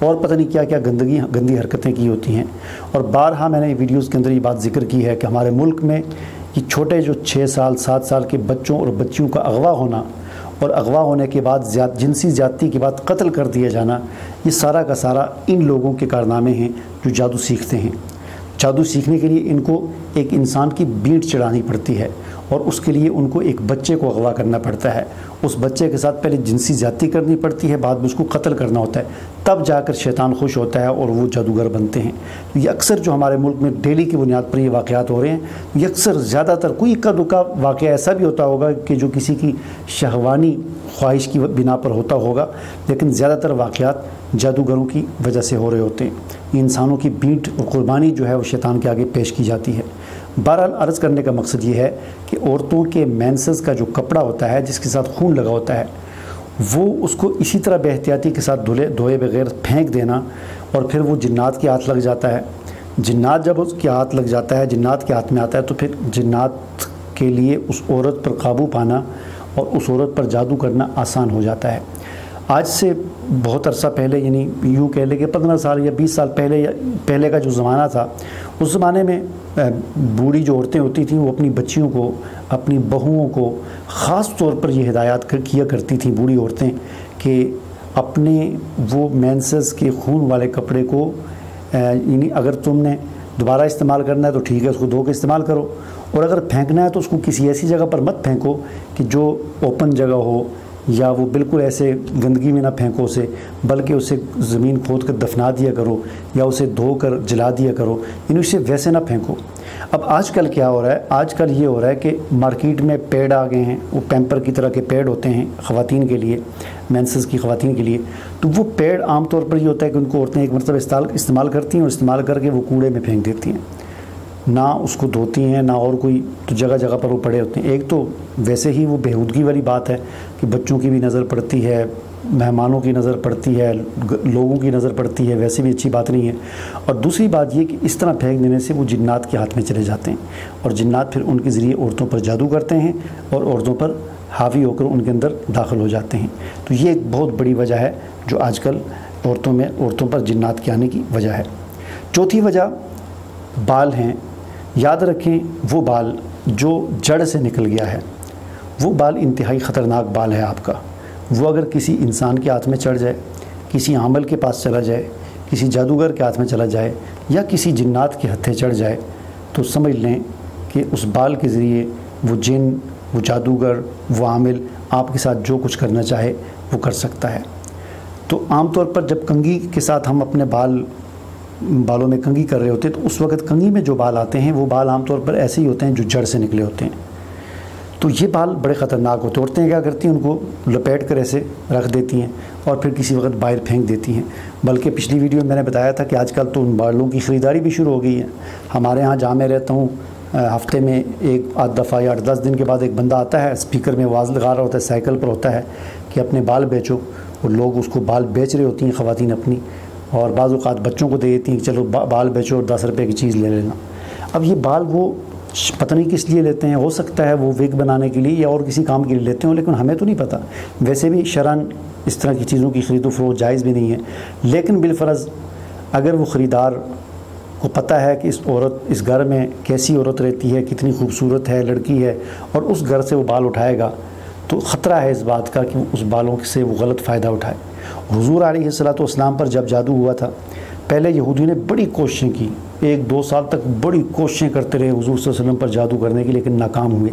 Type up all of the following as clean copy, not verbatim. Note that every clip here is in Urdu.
اور پتہ نہیں کیا کیا گندی حرکتیں کی ہوتی ہیں۔ اور بارہا میں نے ویڈیوز کے اندر یہ بات ذکر کی ہے کہ ہمارے ملک میں یہ چھوٹے جو 6 سال 7 سال کے بچوں اور بچیوں کا اغوا ہونا اور اغوا ہونے کے بعد جنسی زیادتی کے بعد قتل کر دیا جانا، یہ سارا کا سارا ان لوگوں کے کارنامے ہیں جو جادو سیکھتے ہیں۔ جادو سیکھنے کے لیے ان کو ایک انسان کی بینٹ چڑھانی پڑتی ہے اور اس کے لیے ان کو ایک بچے کو اغوا کرنا پڑتا ہے، اس بچے کے ساتھ پہلے جنسی زیادتی کرنی پڑتی ہے، بعد میں اس کو قتل کرنا ہوتا ہے، تب جا کر شیطان خوش ہوتا ہے اور وہ جادوگر بنتے ہیں۔ یہ اکثر جو ہمارے ملک میں ڈیلی کی بنیاد پر یہ واقعات ہو رہے ہیں، یہ اکثر زیادہ تر کوئی اکا دکا واقعہ ایسا بھی ہوتا ہوگا کہ جو کسی کی شہوانی خواہش کی بنا پر ہوتا ہوگا، لیکن زیادہ تر واقعات جادوگروں کی وجہ سے ہو رہے ہوتے ہیں۔ یہ انسانوں کی بینٹ اور قربانی جو ہے وہ شیطان کے آگے پیش کی جاتی ہے۔ بہرحال عرض کرنے کا مقصد یہ ہے کہ عورتوں کے مینسز کا جو کپڑا ہوتا ہے جس کے ساتھ خون لگا ہوتا ہے، وہ اس کو اسی طرح بے احتیاطی کے ساتھ دھوئے بغیر پھینک دینا اور پھر وہ جنات کے ہاتھ لگ جاتا ہے۔ جنات جب اس کے ہاتھ لگ جاتا ہے، جنات کے ہاتھ میں آتا ہے، تو پھر جنات کے لیے اس عورت پر قابو پانا اور اس عورت پر جادو کرنا آسان ہو جاتا ہے۔ آج سے بہت عرصہ پہلے، یعنی یوں کہہ لیں کہ 15 سال یا 20 سال پہلے کا جو زمانہ تھا، اس زمانے میں بوڑھی جو عورتیں ہوتی تھیں وہ اپنی بچیوں کو، اپنی بہوؤں کو خاص طور پر یہ ہدایات کیا کرتی تھیں بوڑھی عورتیں کہ اپنے وہ مینسز کے خون والے کپڑے کو، یعنی اگر تم نے دوبارہ استعمال کرنا ہے تو ٹھیک ہے، اس کو دھو کے استعمال کرو، اور اگر پھینکنا ہے تو اس کو کسی ایسی جگہ پر مت پھینکو کہ جو اوپن جگہ ہو، یا وہ بالکل ایسے گندگی میں نہ پھینکو اسے، بلکہ اسے زمین کھود کر دفنا دیا کرو یا اسے دھو کر جلا دیا کرو، یعنی اسے ویسے نہ پھینکو۔ اب آج کل کیا ہو رہا ہے؟ آج کل یہ ہو رہا ہے کہ مارکیٹ میں پیڈ آ گئے ہیں، وہ پیمپر کی طرح کے پیڈ ہوتے ہیں خواتین کے لیے، مینسز کی خواتین کے لیے، تو وہ پیڈ عام طور پر یہ ہوتا ہے کہ ان کو عورتیں ایک مرتبہ استعمال کرتی ہیں اور استعمال کر کے وہ کوڑے میں پھینک دیتی ہیں، نہ اس کو دھوتی ہیں نہ اور کوئی، تو جگہ جگہ پر وہ پڑے ہوتے ہیں۔ ایک تو ویسے ہی وہ بےہودگی والی بات ہے کہ بچوں کی بھی نظر پڑتی ہے، مہمانوں کی نظر پڑتی ہے، لوگوں کی نظر پڑتی ہے، ویسے بھی اچھی بات نہیں ہے۔ اور دوسری بات یہ کہ اس طرح پھینک دینے سے وہ جنات کے ہاتھ میں چلے جاتے ہیں اور جنات پھر ان کے ذریعے عورتوں پر جادو کرتے ہیں اور عورتوں پر حاوی ہو کر ان کے اندر داخل ہو جاتے ہیں۔ تو یہ ایک بہت بڑی وجہ ہے جو آج کل عورتوں پر جنات کے آنے کی وجہ ہے۔ چوتھی وجہ بال ہیں۔ یاد رکھیں وہ بال جو جڑ سے نکل گیا ہے، وہ بال انتہائی خطرناک بال ہے آپ کا۔ وہ اگر کسی انسان کے ہاتھ میں چڑھ جائے، کسی عامل کے پاس چلا جائے، کسی جادوگر کے ہاتھ میں چلا جائے یا کسی جنات کے ہتھے چڑھ جائے، تو سمجھ لیں کہ اس بال کے ذریعے وہ جن، وہ جادوگر، وہ عامل آپ کے ساتھ جو کچھ کرنا چاہے وہ کر سکتا ہے۔ تو عام طور پر جب کنگھی کے ساتھ ہم اپنے بالوں میں کنگھی کر رہے ہوتے ہیں تو اس وقت کنگھی میں جو بال آتے ہیں وہ بال عام طور پر ایسے ہی ہوتے ہیں جو جڑ سے نکلے ہوتے ہیں۔ تو یہ بال بڑے خطرناک ہوتے ہیں۔ عورتیں کیا کرتی ہیں؟ ان کو لپیٹ کر ایسے رکھ دیتی ہیں اور پھر کسی وقت باہر پھینک دیتی ہیں۔ بلکہ پچھلی ویڈیو میں نے بتایا تھا کہ آج کل تو ان بالوں کی خریداری بھی شروع ہو گئی ہے۔ ہمارے ہاں جہاں میں رہتا ہوں، ہفتے میں ایک آدھ دفعہ یا 8-10 دن کے بعد ایک بندہ آتا ہے، اسپیکر میں آواز لگا رہا ہوتا ہے، سائیکل پر ہوتا ہے کہ اپنے بال بیچو، اور لوگ اس کو بال بیچ رہے ہوتی ہیں خواتین اپنی، اور بعض اوقات بچوں کو دے دیتی ہیں کہ چلو بال بیچو اور 10 روپے کی چیز لے لینا۔ اب یہ بال وہ پتہ نہیں کس لیے لیتے ہیں، ہو سکتا ہے وہ وگ بنانے کے لیے یا اور کسی کام کے لیے لیتے ہوں، لیکن ہمیں تو نہیں پتہ۔ ویسے بھی شرعاً اس طرح کی چیزوں کی خرید و فروخت جائز بھی نہیں ہے، لیکن بالفرض اگر وہ خریدار کو پتہ ہے کہ اس گھر میں کیسی عورت رہتی ہے، کتنی خوبصورت ہے، لڑکی ہے، اور اس گھر سے وہ بال اٹھائے گا تو خطرہ ہے اس بات کا کہ اس بالوں سے وہ غلط فائدہ اٹھائے۔ حضور علیہ الصلوۃ والسلام پر جب جادو ہوا تھا، پہلے یہودیوں نے بڑی کوششیں کی، 1-2 سال تک بڑی کوششیں کرتے رہے حضور صلی اللہ علیہ وسلم پر جادو کرنے کی، لیکن ناکام ہوئے۔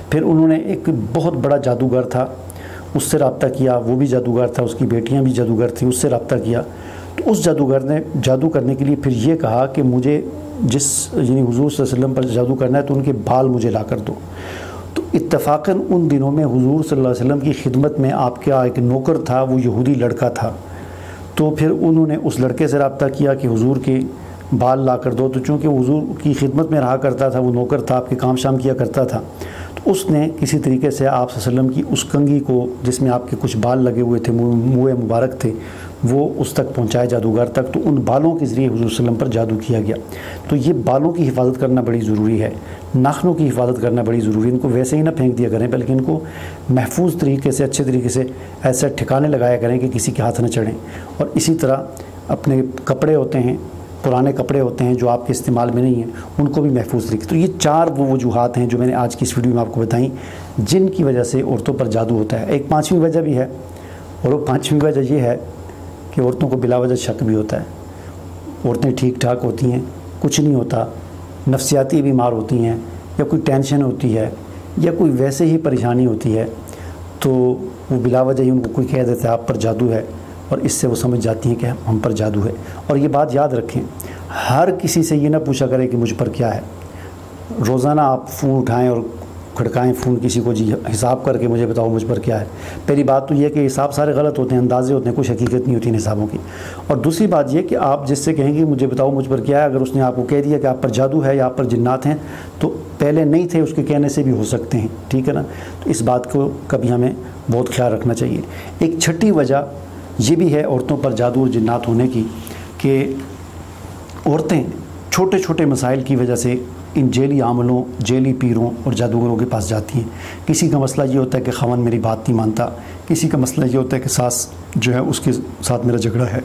پھر انہوں نے ایک بہت بڑا جادوگر تھا، اس سے رابطہ کیا، وہ بھی جادوگر تھا، اس کی بیٹیاں بھی جادوگر تھیں، اس سے رابطہ کیا۔ تو اس جادوگر نے جادو کرنے کے لیے پھر یہ کہا کہ مجھے یعنی حضور صلی اللہ علیہ وسلم پر جادو کرنا ہے تو ان کے بال مجھے لا کر دو۔ تو اتفاقاً ان دنوں میں حضور صلی اللہ علیہ وسلم کی خدمت میں آپ کا ایک نوکر تھا، وہ یہودی لڑکا تھا۔ تو پھر انہوں نے اس لڑکے سے رابطہ کیا کہ حضور کے بال لا کر دو، تو چونکہ حضور کی خدمت میں رہا کرتا تھا، وہ نوکر تھا، آپ کے کام شام کیا کرتا تھا، تو اس نے کسی طریقے سے آپ صلی اللہ علیہ وسلم کی اس کنگھی کو جس میں آپ کے کچھ بال لگے ہوئے تھے، منہ مبارک تھے، وہ اس تک پہنچائے جادوگر تک، تو ان بالوں کے ذریعے حضور صلی اللہ علیہ وسلم پر جادو کیا گیا۔ تو یہ بالوں کی حفاظت کرنا بڑی ضروری ہے، ناخنوں کی حفاظت کرنا بڑی ضروری ہے۔ ان کو ویسے ہی نہ پھینک دیا کریں، بلکہ ان کو محفوظ طریقے سے، اچھے طریقے سے ایسے ٹھکانے لگایا کریں کہ کسی کے ہاتھ نہ چڑھیں۔ اور اسی طرح اپنے کپڑے ہوتے ہیں، پرانے کپڑے ہوتے ہیں جو آپ کے استعمال میں نہیں ہیں، ان کو بھی محفوظ رکھیں۔ تو یہ 4 وہ وجوہات ہیں جو میں نے آج کی اس ویڈیو میں آپ کو بتائیں جن کی وجہ سے عورتوں پر جادو ہوتا ہے۔ ایک 5ویں وجہ بھی ہے، اور وہ 5ویں وجہ یہ ہے کہ عورتوں کو بلا وجہ شک بھی ہوتا ہے۔ عورتیں ٹھیک ٹھاک ہوتی ہیں، کچھ نہیں ہوتا، نفسیاتی بیمار ہوتی ہیں، یا کوئی ٹینشن ہوتی ہے، یا کوئی ویسے ہی پریشانی ہوتی ہے، تو وہ بلا وجہ ہی ان کو کوئی کہہ دیتا ہے آپ پر جادو ہے، اور اس سے وہ سمجھ جاتی ہیں کہ ہم پر جادو ہے۔ اور یہ بات یاد رکھیں، ہر کسی سے یہ نہ پوچھا کرے کہ مجھ پر کیا ہے۔ روزانہ آپ فون اٹھائیں اور کھڑکائیں فون کسی کو، جی حساب کر کے مجھے بتاؤ مجھ پر کیا ہے۔ پہلی بات تو یہ ہے کہ حساب سارے غلط ہوتے ہیں، اندازے ہوتے ہیں، کچھ حقیقت نہیں ہوتی ان حسابوں کی۔ اور دوسری بات یہ کہ آپ جس سے کہیں گے مجھے بتاؤ مجھ پر کیا ہے، اگر اس نے آپ کو کہہ دیا کہ آپ پر جادو ہے یا آپ پر جنات ہیں، تو پہلے نہیں تھے اس کے کہنے سے بھی ہو سکتے ہیں، ٹھیک ہے نا۔ تو اس بات کو کبھی ہمیں بہت خیال رکھنا چاہیے۔ ایک 6ٹھی وجہ یہ بھی ہے عورتوں پر جادو اور جنات ہونے کی کہ عورتیں چھوٹے چھوٹے مسائل کی وجہ سے ان جیلی عاملوں، جیلی پیروں اور جادوگروں کے پاس جاتی ہیں۔ کسی کا مسئلہ یہ ہوتا ہے کہ خاوند میری بات نہیں مانتا، کسی کا مسئلہ یہ ہوتا ہے کہ ساس جو ہے اس کے ساتھ میرا جھگڑا ہے،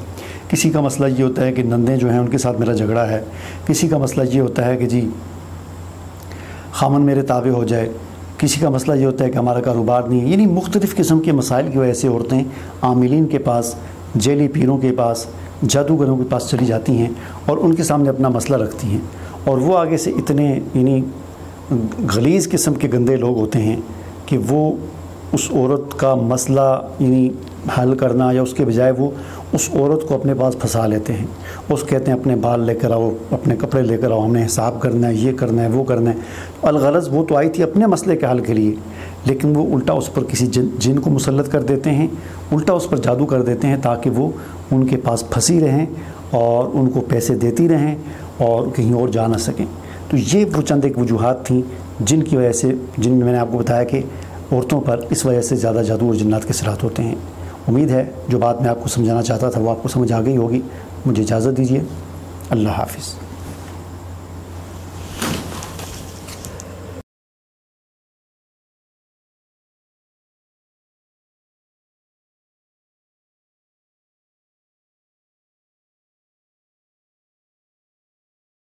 کسی کا مسئلہ یہ ہوتا ہے کہ نندیں جو ہیں ان کے ساتھ میرا جھگڑا ہے، کسی کا مسئلہ یہ ہوتا ہے کہ جی خاوند میرے تابع ہو جائے، کسی کا مسئلہ یہ ہوتا ہے کہ ہمارا کاروبار نہیں ہے۔ یعنی مختلف قسم کے مسائل کی وجہ سے عورتیں عاملین کے پاس، جیلی پیروں کے پاس، جادوگروں کے پاس چلی جاتی ہیں اور ان کے سامنے اپنا مسئلہ رکھتی ہیں، اور وہ آگے سے اتنے یعنی غلیظ قسم کے گندے لوگ ہوتے ہیں کہ وہ اس عورت کا مسئلہ یعنی حل کرنا یا اس کے بجائے وہ اس عورت کو اپنے پاس پھنسا لیتے ہیں۔ اس کہتے ہیں اپنے بال لے کر آؤ، اپنے کپڑے لے کر آؤ، ہم نے حساب کرنا ہے، یہ کرنا ہے، وہ کرنا ہے۔ الغرض وہ تو آئی تھی اپنے مسئلے کے حل کے لیے، لیکن وہ الٹا اس پر کسی جن کو مسلط کر دیتے ہیں، الٹا اس پر جادو کر دیتے ہیں تاکہ وہ ان کے پاس پھنسی رہیں اور ان کو پیسے دیتی رہیں اور کہیں اور جا نہ سکیں۔ تو یہ وہ چند ایک وجوہات تھیں جن کی وجہ سے، جن میں نے آپ کو بتایا کہ عورتوں پر اس وجہ سے زیادہ جادو اور جنات کے اثرات ہوتے ہیں۔ امید ہے جو بات میں آپ کو سمجھانا چاہتا تھا وہ آپ کو سمجھ آ گئی ہوگی۔ مجھے اجازت دیجیے، اللہ حافظ۔